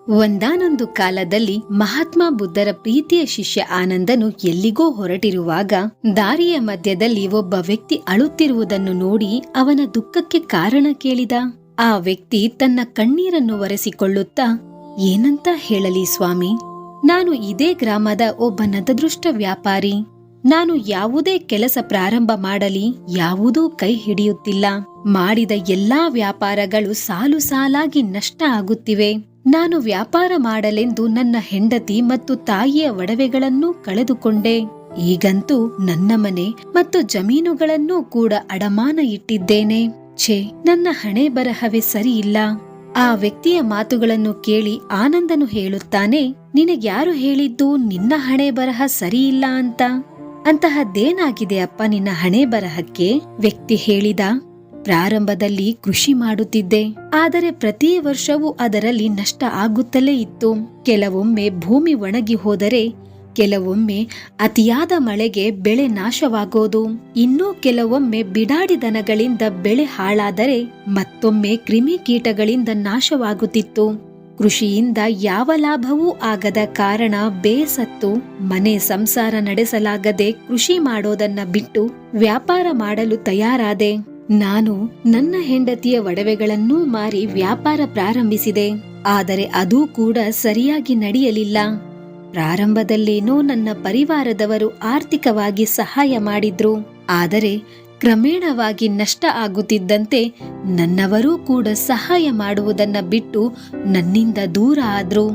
ಒಂದಾನೊಂದು ಕಾಲದಲ್ಲಿ ಮಹಾತ್ಮ ಬುದ್ಧರ ಪ್ರೀತಿಯ ಶಿಷ್ಯ ಆನಂದನು ಎಲ್ಲಿಗೋ ಹೊರಟಿರುವಾಗ ದಾರಿಯ ಮಧ್ಯದಲ್ಲಿ ಒಬ್ಬ ವ್ಯಕ್ತಿ ಅಳುತ್ತಿರುವುದನ್ನು ನೋಡಿ ಅವನ ದುಃಖಕ್ಕೆ ಕಾರಣ ಕೇಳಿದ. ಆ ವ್ಯಕ್ತಿ ತನ್ನ ಕಣ್ಣೀರನ್ನು ಒರೆಸಿಕೊಳ್ಳುತ್ತಾ, ಏನಂತ ಹೇಳಲಿ ಸ್ವಾಮಿ, ನಾನು ಇದೇ ಗ್ರಾಮದ ಒಬ್ಬ ನತದೃಷ್ಟ ವ್ಯಾಪಾರಿ. ನಾನು ಯಾವುದೇ ಕೆಲಸ ಪ್ರಾರಂಭ ಮಾಡಲಿ ಯಾವುದೂ ಕೈ ಹಿಡಿಯುತ್ತಿಲ್ಲ. ಮಾಡಿದ ಎಲ್ಲಾ ವ್ಯಾಪಾರಗಳು ಸಾಲು ಸಾಲಾಗಿ ನಷ್ಟ ಆಗುತ್ತಿವೆ. ನಾನು ವ್ಯಾಪಾರ ಮಾಡಲೆಂದು ನನ್ನ ಹೆಂಡತಿ ಮತ್ತು ತಾಯಿಯ ಒಡವೆಗಳನ್ನೂ ಕಳೆದುಕೊಂಡೆ. ಈಗಂತೂ ನನ್ನ ಮನೆ ಮತ್ತು ಜಮೀನುಗಳನ್ನೂ ಕೂಡ ಅಡಮಾನ ಇಟ್ಟಿದ್ದೇನೆ. ಛೇ, ನನ್ನ ಹಣೆ ಬರಹವೇ ಸರಿಯಿಲ್ಲ. ಆ ವ್ಯಕ್ತಿಯ ಮಾತುಗಳನ್ನು ಕೇಳಿ ಆನಂದನು ಹೇಳುತ್ತಾನೆ, ನಿನಗ್ಯಾರು ಹೇಳಿದ್ದು ನಿನ್ನ ಹಣೆ ಬರಹ ಸರಿಯಿಲ್ಲ ಅಂತ? ಅಂತಹದ್ದೇನಾಗಿದೆ ಅಪ್ಪ ನಿನ್ನ ಹಣೆ ಬರಹಕ್ಕೆ? ವ್ಯಕ್ತಿ ಹೇಳಿದ, ಪ್ರಾರಂಭದಲ್ಲಿ ಕೃಷಿ ಮಾಡುತ್ತಿದ್ದೆ. ಆದರೆ ಪ್ರತಿ ವರ್ಷವೂ ಅದರಲ್ಲಿ ನಷ್ಟ ಆಗುತ್ತಲೇ ಇತ್ತು. ಕೆಲವೊಮ್ಮೆ ಭೂಮಿ ಒಣಗಿ ಹೋದರೆ, ಕೆಲವೊಮ್ಮೆ ಅತಿಯಾದ ಮಳೆಗೆ ಬೆಳೆ ನಾಶವಾಗೋದು, ಇನ್ನೂ ಕೆಲವೊಮ್ಮೆ ಬಿಡಾಡಿ ದನಗಳಿಂದ ಬೆಳೆ ಹಾಳಾದರೆ ಮತ್ತೊಮ್ಮೆ ಕ್ರಿಮಿಕೀಟಗಳಿಂದ ನಾಶವಾಗುತ್ತಿತ್ತು. ಕೃಷಿಯಿಂದ ಯಾವ ಲಾಭವೂ ಆಗದ ಕಾರಣ ಬೇಸತ್ತು ಮನೆ ಸಂಸಾರ ನಡೆಸಲಾಗದೆ ಕೃಷಿ ಮಾಡೋದನ್ನ ಬಿಟ್ಟು ವ್ಯಾಪಾರ ಮಾಡಲು ತಯಾರಾದೆ. ನಾನು ನನ್ನ ಹೆಂಡತಿಯ ಒಡವೆಗಳನ್ನೂ ಮಾರಿ ವ್ಯಾಪಾರ ಪ್ರಾರಂಭಿಸಿದೆ. ಆದರೆ ಅದೂ ಕೂಡ ಸರಿಯಾಗಿ ನಡೆಯಲಿಲ್ಲ. ಪ್ರಾರಂಭದಲ್ಲೇನೋ ನನ್ನ ಪರಿವಾರದವರು ಆರ್ಥಿಕವಾಗಿ ಸಹಾಯ ಮಾಡಿದ್ರು. ಆದರೆ ಕ್ರಮೇಣವಾಗಿ ನಷ್ಟ ಆಗುತ್ತಿದ್ದಂತೆ ನನ್ನವರೂ ಕೂಡ ಸಹಾಯ ಮಾಡುವುದನ್ನ ಬಿಟ್ಟು ನನ್ನಿಂದ ದೂರ ಆದ್ರು.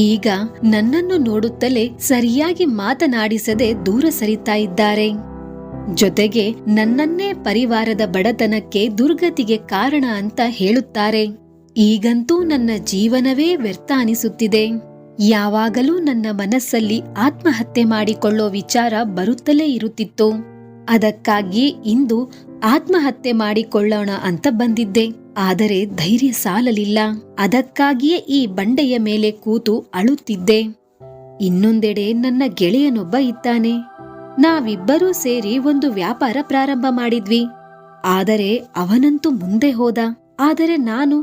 ಈಗ ನನ್ನನ್ನು ನೋಡುತ್ತಲೇ ಸರಿಯಾಗಿ ಮಾತನಾಡಿಸದೆ ದೂರ ಸರಿತಾ ಇದ್ದಾರೆ. ಜೊತೆಗೆ ನನ್ನನ್ನೇ ಪರಿವಾರದ ಬಡತನಕ್ಕೆ ದುರ್ಗತಿಗೆ ಕಾರಣ ಅಂತ ಹೇಳುತ್ತಾರೆ. ಈಗಂತೂ ನನ್ನ ಜೀವನವೇ ವ್ಯರ್ಥ ಅನಿಸುತ್ತಿದೆ. ಯಾವಾಗಲೂ ನನ್ನ ಮನಸ್ಸಲ್ಲಿ ಆತ್ಮಹತ್ಯೆ ಮಾಡಿಕೊಳ್ಳೋ ವಿಚಾರ ಬರುತ್ತಲೇ ಇರುತ್ತಿತ್ತು. ಅದಕ್ಕಾಗಿ ಇಂದು ಆತ್ಮಹತ್ಯೆ ಮಾಡಿಕೊಳ್ಳೋಣ ಅಂತ ಬಂದಿದ್ದೆ. ಆದರೆ ಧೈರ್ಯ ಸಾಲಲಿಲ್ಲ. ಅದಕ್ಕಾಗಿಯೇ ಈ ಬಂಡೆಯ ಮೇಲೆ ಕೂತು ಅಳುತ್ತಿದ್ದೆ. ಇನ್ನೊಂದೆಡೆ ನನ್ನ ಗೆಳೆಯನೊಬ್ಬ ಇದ್ದಾನೆ. ನಾವಿಬ್ಬರೂ ಸೇರಿ ಒಂದು ವ್ಯಾಪಾರ ಪ್ರಾರಂಭ ಮಾಡಿದ್ವಿ. ಆದರೆ ಅವನಂತೂ ಮುಂದೆ ಹೋದ. ಆದರೆ ನಾನು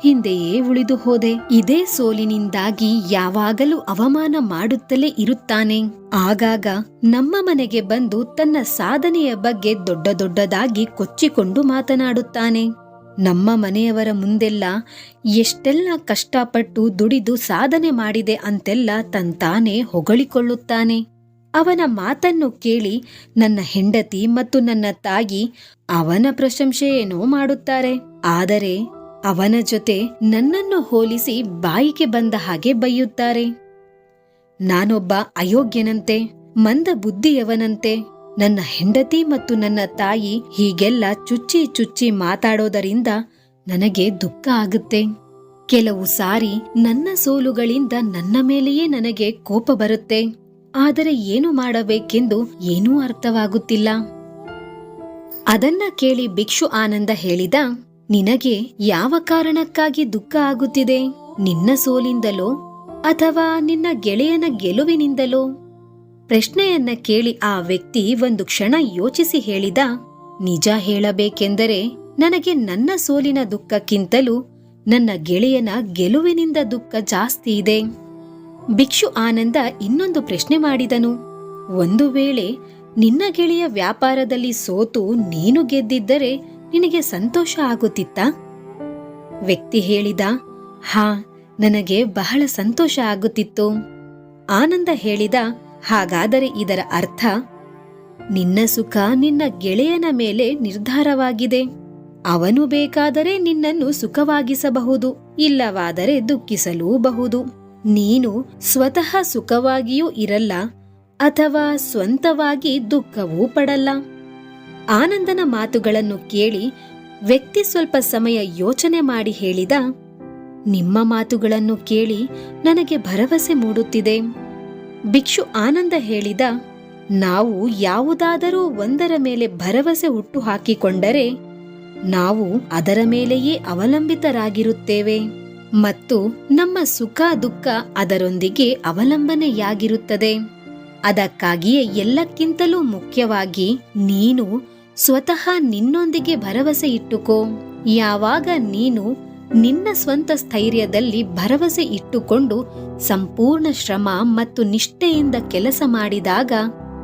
ಹಿಂದೆಯೇ ಉಳಿದು ಹೋದೆ. ಇದೇ ಸೋಲಿನಿಂದಾಗಿ ಯಾವಾಗಲೂ ಅವಮಾನ ಮಾಡುತ್ತಲೇ ಇರುತ್ತಾನೆ. ಆಗಾಗ ನಮ್ಮ ಮನೆಗೆ ಬಂದು ತನ್ನ ಸಾಧನೆಯ ಬಗ್ಗೆ ದೊಡ್ಡ ದೊಡ್ಡದಾಗಿ ಕೊಚ್ಚಿಕೊಂಡು ಮಾತನಾಡುತ್ತಾನೆ. ನಮ್ಮ ಮನೆಯವರ ಮುಂದೆಲ್ಲ ಎಷ್ಟೆಲ್ಲ ಕಷ್ಟಪಟ್ಟು ದುಡಿದು ಸಾಧನೆ ಮಾಡಿದೆ ಅಂತೆಲ್ಲ ತಂತಾನೆ ಹೊಗಳಿಕೊಳ್ಳುತ್ತಾನೆ. ಅವನ ಮಾತನ್ನು ಕೇಳಿ ನನ್ನ ಹೆಂಡತಿ ಮತ್ತು ನನ್ನ ತಾಯಿ ಅವನ ಪ್ರಶಂಸೆಯೇನೋ ಮಾಡುತ್ತಾರೆ. ಆದರೆ ಅವನ ಜೊತೆ ನನ್ನನ್ನು ಹೋಲಿಸಿ ಬಾಯಿಗೆ ಬಂದ ಹಾಗೆ ಬೈಯುತ್ತಾರೆ. ನಾನೊಬ್ಬ ಅಯೋಗ್ಯನಂತೆ, ಮಂದ ಬುದ್ಧಿಯವನಂತೆ. ನನ್ನ ಹೆಂಡತಿ ಮತ್ತು ನನ್ನ ತಾಯಿ ಹೀಗೆಲ್ಲ ಚುಚ್ಚಿ ಚುಚ್ಚಿ ಮಾತಾಡೋದರಿಂದ ನನಗೆ ದುಃಖ ಆಗುತ್ತೆ. ಕೆಲವು ಸಾರಿ ನನ್ನ ಸೋಲುಗಳಿಂದ ನನ್ನ ಮೇಲೆಯೇ ನನಗೆ ಕೋಪ ಬರುತ್ತೆ. ಆದರೆ ಏನು ಮಾಡಬೇಕೆಂದು ಏನೂ ಅರ್ಥವಾಗುತ್ತಿಲ್ಲ. ಅದನ್ನ ಕೇಳಿ ಭಿಕ್ಷು ಆನಂದ ಹೇಳಿದ, ನಿನಗೆ ಯಾವ ಕಾರಣಕ್ಕಾಗಿ ದುಃಖ ಆಗುತ್ತಿದೆ? ನಿನ್ನ ಸೋಲಿಂದಲೋ ಅಥವಾ ನಿನ್ನ ಗೆಳೆಯನ ಗೆಲುವಿನಿಂದಲೋ? ಪ್ರಶ್ನೆಯನ್ನ ಕೇಳಿ ಆ ವ್ಯಕ್ತಿ ಒಂದು ಕ್ಷಣ ಯೋಚಿಸಿ ಹೇಳಿದ, ನಿಜ ಹೇಳಬೇಕೆಂದರೆ ನನಗೆ ನನ್ನ ಸೋಲಿನ ದುಃಖಕ್ಕಿಂತಲೂ ನನ್ನ ಗೆಳೆಯನ ಗೆಲುವಿನಿಂದ ದುಃಖ ಜಾಸ್ತಿ ಇದೆ. ಭಿಕ್ಷು ಆನಂದ ಇನ್ನೊಂದು ಪ್ರಶ್ನೆ ಮಾಡಿದನು, ಒಂದು ವೇಳೆ ನಿನ್ನ ಗೆಳೆಯ ವ್ಯಾಪಾರದಲ್ಲಿ ಸೋತು ನೀನು ಗೆದ್ದಿದ್ದರೆ ನಿನಗೆ ಸಂತೋಷ ಆಗುತ್ತಿತ್ತಾ? ವ್ಯಕ್ತಿ ಹೇಳಿದ, ಹಾ, ನನಗೆ ಬಹಳ ಸಂತೋಷ ಆಗುತ್ತಿತ್ತು. ಆನಂದ ಹೇಳಿದ, ಹಾಗಾದರೆ ಇದರ ಅರ್ಥ ನಿನ್ನ ಸುಖ ನಿನ್ನ ಗೆಳೆಯನ ಮೇಲೆ ನಿರ್ಧಾರವಾಗಿದೆ. ಅವನು ಬೇಕಾದರೆ ನಿನ್ನನ್ನು ಸುಖವಾಗಿಸಬಹುದು, ಇಲ್ಲವಾದರೆ ದುಃಖಿಸಲೂಬಹುದು. ನೀನು ಸ್ವತಃ ಸುಖವಾಗಿಯೂ ಇರಲ್ಲ ಅಥವಾ ಸ್ವಂತವಾಗಿ ದುಃಖವೂ ಪಡಲ್ಲ. ಆನಂದನ ಮಾತುಗಳನ್ನು ಕೇಳಿ ವ್ಯಕ್ತಿ ಸ್ವಲ್ಪ ಸಮಯ ಯೋಚನೆ ಮಾಡಿ ಹೇಳಿದ, ನಿಮ್ಮ ಮಾತುಗಳನ್ನು ಕೇಳಿ ನನಗೆ ಭರವಸೆ ಮೂಡುತ್ತಿದೆ. ಭಿಕ್ಷು ಆನಂದ ಹೇಳಿದ, ನಾವು ಯಾವುದಾದರೂ ಒಂದರ ಮೇಲೆ ಭರವಸೆ ಹುಟ್ಟು ಹಾಕಿಕೊಂಡರೆ ನಾವು ಅದರ ಮೇಲೆಯೇ ಅವಲಂಬಿತರಾಗಿರುತ್ತೇವೆ ಮತ್ತು ನಮ್ಮ ಸುಖ ದುಃಖ ಅದರೊಂದಿಗೆ ಅವಲಂಬನೆಯಾಗಿರುತ್ತದೆ. ಅದಕ್ಕಾಗಿಯೇ ಎಲ್ಲಕ್ಕಿಂತಲೂ ಮುಖ್ಯವಾಗಿ ನೀನು ಸ್ವತಃ ನಿನ್ನೊಂದಿಗೆ ಭರವಸೆ ಇಟ್ಟುಕೋ. ಯಾವಾಗ ನೀನು ನಿನ್ನ ಸ್ವಂತ ಸ್ಥೈರ್ಯದಲ್ಲಿ ಭರವಸೆ ಇಟ್ಟುಕೊಂಡು ಸಂಪೂರ್ಣ ಶ್ರಮ ಮತ್ತು ನಿಷ್ಠೆಯಿಂದ ಕೆಲಸ ಮಾಡಿದಾಗ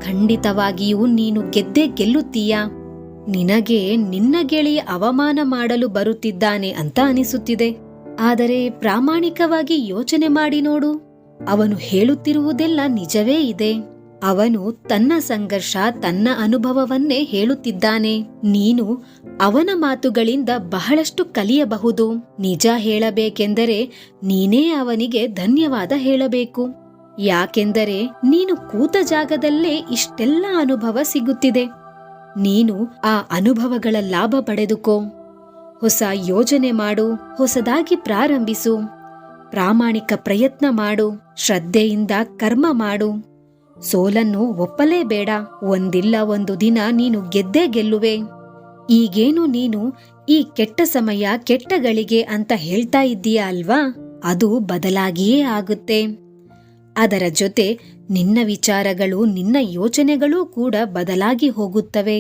ಖಂಡಿತವಾಗಿಯೂ ನೀನು ಗೆದ್ದೇ ಗೆಲ್ಲುತ್ತೀಯ. ನಿನಗೆ ನಿನ್ನ ಗೆಳೆಯ ಅವಮಾನ ಮಾಡಲು ಬರುತ್ತಿದ್ದಾನೆ ಅಂತ ಅನಿಸುತ್ತಿದೆ. ಆದರೆ ಪ್ರಾಮಾಣಿಕವಾಗಿ ಯೋಚನೆ ಮಾಡಿ ನೋಡು, ಅವನು ಹೇಳುತ್ತಿರುವುದೆಲ್ಲ ನಿಜವೇ ಇದೆ. ಅವನು ತನ್ನ ಸಂಘರ್ಷ, ತನ್ನ ಅನುಭವವನ್ನೇ ಹೇಳುತ್ತಿದ್ದಾನೆ. ನೀನು ಅವನ ಮಾತುಗಳಿಂದ ಬಹಳಷ್ಟು ಕಲಿಯಬಹುದು. ನಿಜ ಹೇಳಬೇಕೆಂದರೆ ನೀನೇ ಅವನಿಗೆ ಧನ್ಯವಾದ ಹೇಳಬೇಕು. ಯಾಕೆಂದರೆ ನೀನು ಕೂತ ಜಾಗದಲ್ಲೇ ಇಷ್ಟೆಲ್ಲ ಅನುಭವ ಸಿಗುತ್ತಿದೆ. ನೀನು ಆ ಅನುಭವಗಳ ಲಾಭ ಪಡೆದುಕೋ. ಹೊಸ ಯೋಜನೆ ಮಾಡು, ಹೊಸದಾಗಿ ಪ್ರಾರಂಭಿಸು, ಪ್ರಾಮಾಣಿಕ ಪ್ರಯತ್ನ ಮಾಡು, ಶ್ರದ್ಧೆಯಿಂದ ಕರ್ಮ ಮಾಡು. ಸೋಲನ್ನು ಒಪ್ಪಲೇಬೇಡ. ಒಂದಿಲ್ಲ ಒಂದು ದಿನ ನೀನು ಗೆದ್ದೇ ಗೆಲ್ಲುವೆ. ಈಗೇನು ನೀನು ಈ ಕೆಟ್ಟ ಸಮಯ, ಕೆಟ್ಟ ಗಳಿಗೆ ಅಂತ ಹೇಳ್ತಾ ಇದ್ದೀಯ ಅಲ್ವಾ? ಅದು ಬದಲಾಗಿಯೇ ಆಗುತ್ತೆ. ಅದರ ಜೊತೆ ನಿನ್ನ ವಿಚಾರಗಳು, ನಿನ್ನ ಯೋಚನೆಗಳೂ ಕೂಡ ಬದಲಾಗಿ ಹೋಗುತ್ತವೆ.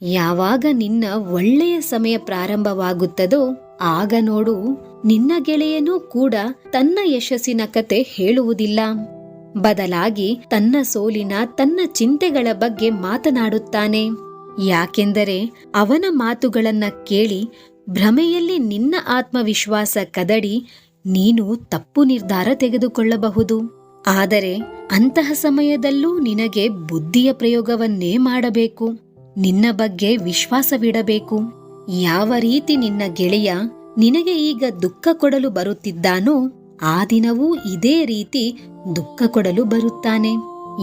ಯಾವಾಗ ನಿನ್ನ ಒಳ್ಳೆಯ ಸಮಯ ಪ್ರಾರಂಭವಾಗುತ್ತದೋ ಆಗ ನೋಡು, ನಿನ್ನ ಗೆಳೆಯನೂ ಕೂಡ ತನ್ನ ಯಶಸ್ಸಿನ ಕತೆ ಹೇಳುವುದಿಲ್ಲ. ಬದಲಾಗಿ ತನ್ನ ಸೋಲಿನ, ತನ್ನ ಚಿಂತೆಗಳ ಬಗ್ಗೆ ಮಾತನಾಡುತ್ತಾನೆ. ಯಾಕೆಂದರೆ ಅವನ ಮಾತುಗಳನ್ನ ಕೇಳಿ ಭ್ರಮೆಯಲ್ಲಿ ನಿನ್ನ ಆತ್ಮವಿಶ್ವಾಸ ಕದಡಿ ನೀನು ತಪ್ಪು ನಿರ್ಧಾರ ತೆಗೆದುಕೊಳ್ಳಬಹುದು. ಆದರೆ ಅಂತಹ ಸಮಯದಲ್ಲೂ ನಿನಗೆ ಬುದ್ಧಿಯ ಪ್ರಯೋಗವನ್ನೇ ಮಾಡಬೇಕು. ನಿನ್ನ ಬಗ್ಗೆ ವಿಶ್ವಾಸವಿಡಬೇಕು. ಯಾವ ರೀತಿ ನಿನ್ನ ಗೆಳೆಯ ನಿನಗೆ ಈಗ ದುಃಖ ಕೊಡಲು ಬರುತ್ತಿದ್ದಾನೋ ಆ ದಿನವೂ ಇದೇ ರೀತಿ ದುಃಖ ಕೊಡಲು ಬರುತ್ತಾನೆ.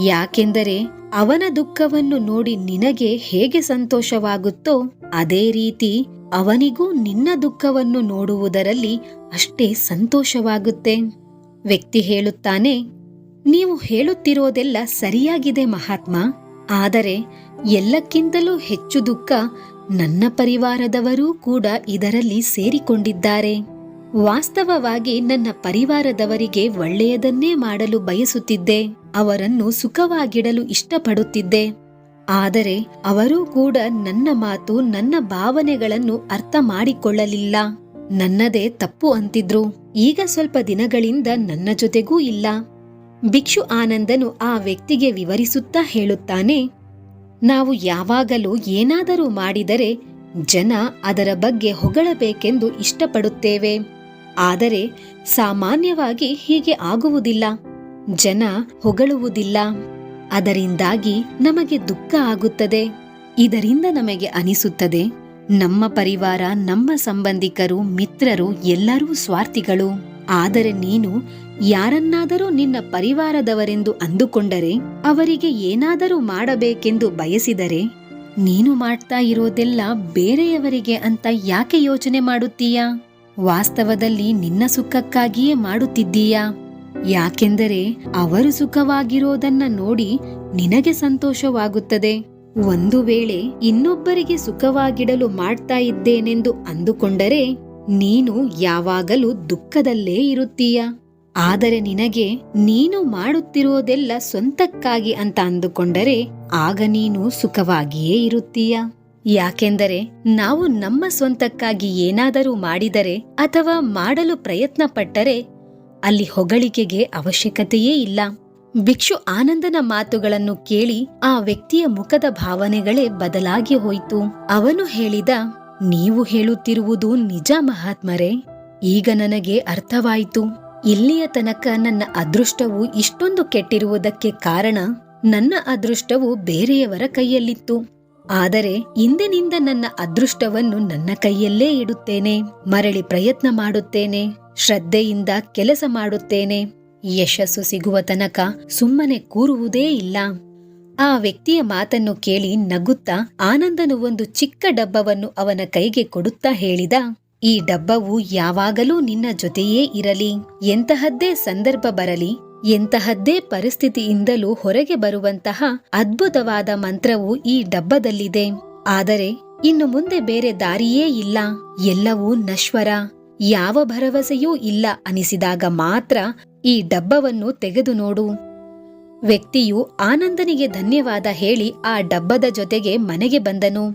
ಯಾಕೆಂದರೆ ಅವನ ದುಃಖವನ್ನು ನೋಡಿ ನಿನಗೆ ಹೇಗೆ ಸಂತೋಷವಾಗುತ್ತೋ ಅದೇ ರೀತಿ ಅವನಿಗೂ ನಿನ್ನ ದುಃಖವನ್ನು ನೋಡುವುದರಲ್ಲಿ ಅಷ್ಟೇ ಸಂತೋಷವಾಗುತ್ತೆ. ವ್ಯಕ್ತಿ ಹೇಳುತ್ತಾನೆ, ನೀವು ಹೇಳುತ್ತಿರೋದೆಲ್ಲ ಸರಿಯಾಗಿದೆ ಮಹಾತ್ಮ, ಆದರೆ ಎಲ್ಲಕ್ಕಿಂತಲೂ ಹೆಚ್ಚು ದುಃಖ ನನ್ನ ಪರಿವಾರದವರೂ ಕೂಡ ಇದರಲ್ಲಿ ಸೇರಿಕೊಂಡಿದ್ದಾರೆ. ವಾಸ್ತವವಾಗಿ ನನ್ನ ಪರಿವಾರದವರಿಗೆ ಒಳ್ಳೆಯದನ್ನೇ ಮಾಡಲು ಬಯಸುತ್ತಿದ್ದೆ, ಅವರನ್ನು ಸುಖವಾಗಿಡಲು ಇಷ್ಟಪಡುತ್ತಿದ್ದೆ. ಆದರೆ ಅವರೂ ಕೂಡ ನನ್ನ ಮಾತು, ನನ್ನ ಭಾವನೆಗಳನ್ನು ಅರ್ಥ ಮಾಡಿಕೊಳ್ಳಲಿಲ್ಲ. ನನ್ನದೇ ತಪ್ಪು ಅಂತಿದ್ರು. ಈಗ ಸ್ವಲ್ಪ ದಿನಗಳಿಂದ ನನ್ನ ಜೊತೆಗೂ ಇಲ್ಲ. ಭಿಕ್ಷು ಆನಂದನು ಆ ವ್ಯಕ್ತಿಗೆ ವಿವರಿಸುತ್ತಾ ಹೇಳುತ್ತಾನೆ, ನಾವು ಯಾವಾಗಲೂ ಏನಾದರೂ ಮಾಡಿದರೆ ಜನ ಅದರ ಬಗ್ಗೆ ಹೊಗಳಬೇಕೆಂದು ಇಷ್ಟಪಡುತ್ತೇವೆ. ಆದರೆ ಸಾಮಾನ್ಯವಾಗಿ ಹೀಗೆ ಆಗುವುದಿಲ್ಲ. ಜನ ಹೊಗಳುವುದಿಲ್ಲ. ಅದರಿಂದಾಗಿ ನಮಗೆ ದುಃಖ ಆಗುತ್ತದೆ. ಇದರಿಂದ ನಮಗೆ ಅನಿಸುತ್ತದೆ, ನಮ್ಮ ಪರಿವಾರ, ನಮ್ಮ ಸಂಬಂಧಿಕರು, ಮಿತ್ರರು ಎಲ್ಲರೂ ಸ್ವಾರ್ಥಿಗಳು. ಆದರೆ ನೀನು ಯಾರನ್ನಾದರೂ ನಿನ್ನ ಪರಿವಾರದವರೆಂದು ಅಂದುಕೊಂಡರೆ, ಅವರಿಗೆ ಏನಾದರೂ ಮಾಡಬೇಕೆಂದು ಬಯಸಿದರೆ, ನೀನು ಮಾಡ್ತಾ ಇರೋದೆಲ್ಲ ಬೇರೆಯವರಿಗೆ ಅಂತ ಯಾಕೆ ಯೋಚನೆ ಮಾಡುತ್ತೀಯಾ? ವಾಸ್ತವದಲ್ಲಿ ನಿನ್ನ ಸುಖಕ್ಕಾಗಿಯೇ ಮಾಡುತ್ತಿದ್ದೀಯಾ? ಯಾಕೆಂದರೆ ಅವರು ಸುಖವಾಗಿರೋದನ್ನ ನೋಡಿ ನಿನಗೆ ಸಂತೋಷವಾಗುತ್ತದೆ. ಒಂದು ವೇಳೆ ಇನ್ನೊಬ್ಬರಿಗೆ ಸುಖವಾಗಿಡಲು ಮಾಡ್ತಾ ಇದ್ದೇನೆಂದು ಅಂದುಕೊಂಡರೆ ನೀನು ಯಾವಾಗಲೂ ದುಃಖದಲ್ಲೇ ಇರುತ್ತೀಯ. ಆದರೆ ನಿನಗೆ ನೀನು ಮಾಡುತ್ತಿರುವುದೆಲ್ಲ ಸ್ವಂತಕ್ಕಾಗಿ ಅಂತ ಅಂದುಕೊಂಡರೆ ಆಗ ನೀನು ಸುಖವಾಗಿಯೇ ಇರುತ್ತೀಯ. ಯಾಕೆಂದರೆ ನಾವು ನಮ್ಮ ಸ್ವಂತಕ್ಕಾಗಿ ಏನಾದರೂ ಮಾಡಿದರೆ ಅಥವಾ ಮಾಡಲು ಪ್ರಯತ್ನ ಪಟ್ಟರೆ ಅಲ್ಲಿ ಹೊಗಳಿಕೆಗೆ ಅವಶ್ಯಕತೆಯೇ ಇಲ್ಲ. ಭಿಕ್ಷು ಆನಂದನ ಮಾತುಗಳನ್ನು ಕೇಳಿ ಆ ವ್ಯಕ್ತಿಯ ಮುಖದ ಭಾವನೆಗಳೇ ಬದಲಾಗಿ ಹೋಯಿತು. ಅವನು ಹೇಳಿದ, ನೀವು ಹೇಳುತ್ತಿರುವುದು ನಿಜ ಮಹಾತ್ಮರೇ. ಈಗ ನನಗೆ ಅರ್ಥವಾಯಿತು. ಇಲ್ಲಿಯ ತನಕ ನನ್ನ ಅದೃಷ್ಟವು ಇಷ್ಟೊಂದು ಕೆಟ್ಟಿರುವುದಕ್ಕೆ ಕಾರಣ ನನ್ನ ಅದೃಷ್ಟವು ಬೇರೆಯವರ ಕೈಯಲ್ಲಿತ್ತು. ಆದರೆ ಇಂದಿನಿಂದ ನನ್ನ ಅದೃಷ್ಟವನ್ನು ನನ್ನ ಕೈಯಲ್ಲೇ ಇಡುತ್ತೇನೆ. ಮರಳಿ ಪ್ರಯತ್ನ ಮಾಡುತ್ತೇನೆ. ಶ್ರದ್ಧೆಯಿಂದ ಕೆಲಸ ಮಾಡುತ್ತೇನೆ. ಯಶಸ್ಸು ಸಿಗುವ ತನಕ ಸುಮ್ಮನೆ ಕೂರುವುದೇ ಇಲ್ಲ. ಆ ವ್ಯಕ್ತಿಯ ಮಾತನ್ನು ಕೇಳಿ ನಗುತ್ತಾ ಆನಂದನು ಒಂದು ಚಿಕ್ಕ ಡಬ್ಬವನ್ನು ಅವನ ಕೈಗೆ ಕೊಡುತ್ತಾ ಹೇಳಿದ, ಈ ಡಬ್ಬವು ಯಾವಾಗಲೂ ನಿನ್ನ ಜೊತೆಯೇ ಇರಲಿ. ಎಂತಹದ್ದೇ ಸಂದರ್ಭ ಬರಲಿ, ಎಂತಹದ್ದೇ ಪರಿಸ್ಥಿತಿಯಿಂದಲೂ ಹೊರಗೆ ಬರುವಂತಹ ಅದ್ಭುತವಾದ ಮಂತ್ರವು ಈ ಡಬ್ಬದಲ್ಲಿದೆ. ಆದರೆ ಇನ್ನು ಮುಂದೆ ಬೇರೆ ದಾರಿಯೇ ಇಲ್ಲ. ಎಲ್ಲವೂ ನಶ್ವರ. ಯಾವ ಭರವಸೆಯೂ ಇಲ್ಲ ಅನಿಸಿದಾಗ ಮಾತ್ರ ಈ ಡಬ್ಬವನ್ನು ತೆಗೆದು ನೋಡು. ವ್ಯಕ್ತಿಯು ಆನಂದನಿಗೆ ಧನ್ಯವಾದ ಹೇಳಿ ಆ ಡಬ್ಬದ ಜೊತೆಗೆ ಮನೆಗೆ ಬಂದನು.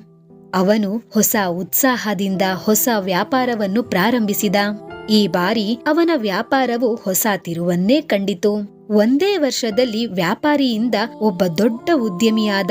ಅವನು ಹೊಸ ಉತ್ಸಾಹದಿಂದ ಹೊಸ ವ್ಯಾಪಾರವನ್ನು ಪ್ರಾರಂಭಿಸಿದ. ಈ ಬಾರಿ ಅವನ ವ್ಯಾಪಾರವು ಹೊಸ ತಿರುವನ್ನೇ ಕಂಡಿತು. ಒಂದೇ ವರ್ಷದಲ್ಲಿ ವ್ಯಾಪಾರಿಯಿಂದ ಒಬ್ಬ ದೊಡ್ಡ ಉದ್ಯಮಿಯಾದ.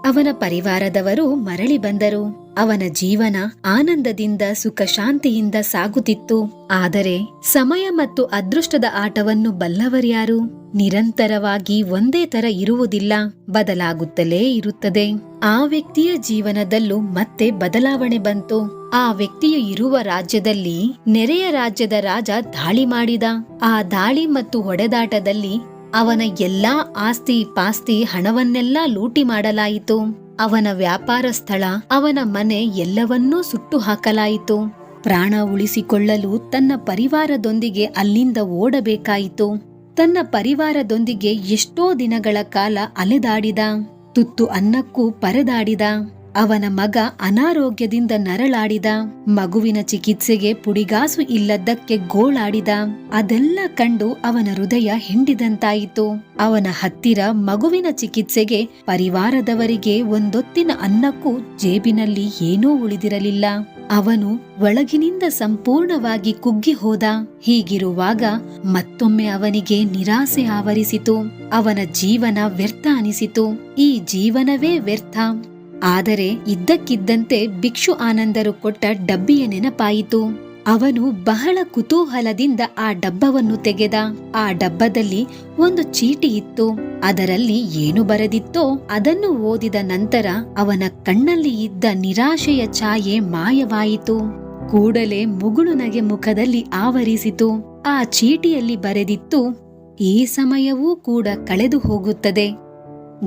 ಅವನ ಪರಿವಾರದವರು ಮರಳಿ ಬಂದರು. ಅವನ ಜೀವನ ಆನಂದದಿಂದ ಸುಖ ಶಾಂತಿಯಿಂದ ಸಾಗುತ್ತಿತ್ತು. ಆದರೆ ಸಮಯ ಮತ್ತು ಅದೃಷ್ಟದ ಆಟವನ್ನು ಬಲ್ಲವರ್ಯಾರು? ನಿರಂತರವಾಗಿ ಒಂದೇ ತರ ಇರುವುದಿಲ್ಲ, ಬದಲಾಗುತ್ತಲೇ ಇರುತ್ತದೆ. ಆ ವ್ಯಕ್ತಿಯ ಜೀವನದಲ್ಲೂ ಮತ್ತೆ ಬದಲಾವಣೆ ಬಂತು. ಆ ವ್ಯಕ್ತಿಯು ಇರುವ ರಾಜ್ಯದಲ್ಲಿ ನೆರೆಯ ರಾಜ್ಯದ ರಾಜ ದಾಳಿ ಮಾಡಿದ. ಆ ದಾಳಿ ಮತ್ತು ಹೊಡೆದಾಟದಲ್ಲಿ ಅವನ ಎಲ್ಲಾ ಆಸ್ತಿ ಪಾಸ್ತಿ ಹಣವನ್ನೆಲ್ಲ ಲೂಟಿ ಮಾಡಲಾಯಿತು. ಅವನ ವ್ಯಾಪಾರ ಸ್ಥಳ, ಅವನ ಮನೆ ಎಲ್ಲವನ್ನೂ ಸುಟ್ಟು ಹಾಕಲಾಯಿತು. ಪ್ರಾಣ ಉಳಿಸಿಕೊಳ್ಳಲು ತನ್ನ ಪರಿವಾರದೊಂದಿಗೆ ಅಲ್ಲಿಂದ ಓಡಬೇಕಾಯಿತು. ತನ್ನ ಪರಿವಾರದೊಂದಿಗೆ ಎಷ್ಟೋ ದಿನಗಳ ಕಾಲ ಅಲೆದಾಡಿದ. ತುತ್ತು ಅನ್ನಕ್ಕೂ ಪರದಾಡಿದ. ಅವನ ಮಗ ಅನಾರೋಗ್ಯದಿಂದ ನರಳಾಡಿದ. ಮಗುವಿನ ಚಿಕಿತ್ಸೆಗೆ ಪುಡಿಗಾಸು ಇಲ್ಲದ್ದಕ್ಕೆ ಗೋಳಾಡಿದ. ಅದೆಲ್ಲ ಕಂಡು ಅವನ ಹೃದಯ ಹಿಂಡಿದಂತಾಯಿತು. ಅವನ ಹತ್ತಿರ ಮಗುವಿನ ಚಿಕಿತ್ಸೆಗೆ ಪರಿವಾರದವರಿಗೆ ಒಂದೊತ್ತಿನ ಅನ್ನಕ್ಕೂ ಜೇಬಿನಲ್ಲಿ ಏನೂ ಉಳಿದಿರಲಿಲ್ಲ. ಅವನು ಒಳಗಿನಿಂದ ಸಂಪೂರ್ಣವಾಗಿ ಕುಗ್ಗಿ ಹೋದ. ಹೀಗಿರುವಾಗ ಮತ್ತೊಮ್ಮೆ ಅವನಿಗೆ ನಿರಾಸೆ ಆವರಿಸಿತು. ಅವನ ಜೀವನ ವ್ಯರ್ಥ ಅನಿಸಿತು. ಈ ಜೀವನವೇ ವ್ಯರ್ಥ. ಆದರೆ ಇದ್ದಕ್ಕಿದ್ದಂತೆ ಭಿಕ್ಷು ಆನಂದರು ಕೊಟ್ಟ ಡಬ್ಬಿಯ ನೆನಪಾಯಿತು. ಅವನು ಬಹಳ ಕುತೂಹಲದಿಂದ ಆ ಡಬ್ಬವನ್ನು ತೆಗೆದ. ಆ ಡಬ್ಬದಲ್ಲಿ ಒಂದು ಚೀಟಿ ಇತ್ತು. ಅದರಲ್ಲಿ ಏನು ಬರೆದಿತ್ತೋ ಅದನ್ನು ಓದಿದ ನಂತರ ಅವನ ಕಣ್ಣಲ್ಲಿ ಇದ್ದ ನಿರಾಶೆಯ ಛಾಯೆ ಮಾಯವಾಯಿತು. ಕೂಡಲೇ ಮುಗುಳು ನಗೆ ಮುಖದಲ್ಲಿ ಆವರಿಸಿತು. ಆ ಚೀಟಿಯಲ್ಲಿ ಬರೆದಿತ್ತು, ಈ ಸಮಯವೂ ಕೂಡ ಕಳೆದು ಹೋಗುತ್ತದೆ.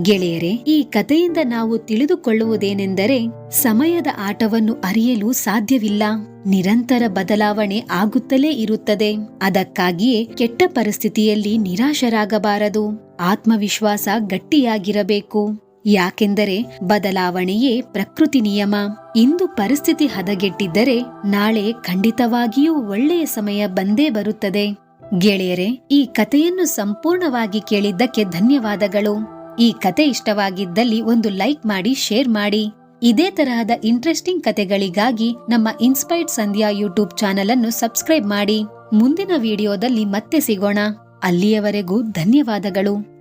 ಗೆಳೆಯರೇ, ಈ ಕಥೆಯಿಂದ ನಾವು ತಿಳಿದುಕೊಳ್ಳುವುದೇನೆಂದರೆ, ಸಮಯದ ಆಟವನ್ನು ಅರಿಯಲು ಸಾಧ್ಯವಿಲ್ಲ. ನಿರಂತರ ಬದಲಾವಣೆ ಆಗುತ್ತಲೇ ಇರುತ್ತದೆ. ಅದಕ್ಕಾಗಿಯೇ ಕೆಟ್ಟ ಪರಿಸ್ಥಿತಿಯಲ್ಲಿ ನಿರಾಶರಾಗಬಾರದು. ಆತ್ಮವಿಶ್ವಾಸ ಗಟ್ಟಿಯಾಗಿರಬೇಕು. ಯಾಕೆಂದರೆ ಬದಲಾವಣೆಯೇ ಪ್ರಕೃತಿ ನಿಯಮ. ಇಂದು ಪರಿಸ್ಥಿತಿ ಹದಗೆಟ್ಟಿದ್ದರೆ ನಾಳೆ ಖಂಡಿತವಾಗಿಯೂ ಒಳ್ಳೆಯ ಸಮಯ ಬಂದೇ ಬರುತ್ತದೆ. ಗೆಳೆಯರೇ, ಈ ಕಥೆಯನ್ನು ಸಂಪೂರ್ಣವಾಗಿ ಕೇಳಿದ್ದಕ್ಕೆ ಧನ್ಯವಾದಗಳು. ಈ ಕತೆ ಇಷ್ಟವಾಗಿದ್ದಲ್ಲಿ ಒಂದು ಲೈಕ್ ಮಾಡಿ, ಶೇರ್ ಮಾಡಿ. ಇದೇ ತರಹದ ಇಂಟ್ರೆಸ್ಟಿಂಗ್ ಕತೆಗಳಿಗಾಗಿ ನಮ್ಮ ಇನ್ಸ್ಪೈರ್ಡ್ ಸಂಧ್ಯಾ ಯೂಟ್ಯೂಬ್ ಚಾನೆಲ್ ಅನ್ನು ಸಬ್ಸ್ಕ್ರೈಬ್ ಮಾಡಿ. ಮುಂದಿನ ವಿಡಿಯೋದಲ್ಲಿ ಮತ್ತೆ ಸಿಗೋಣ. ಅಲ್ಲಿಯವರೆಗೂ ಧನ್ಯವಾದಗಳು.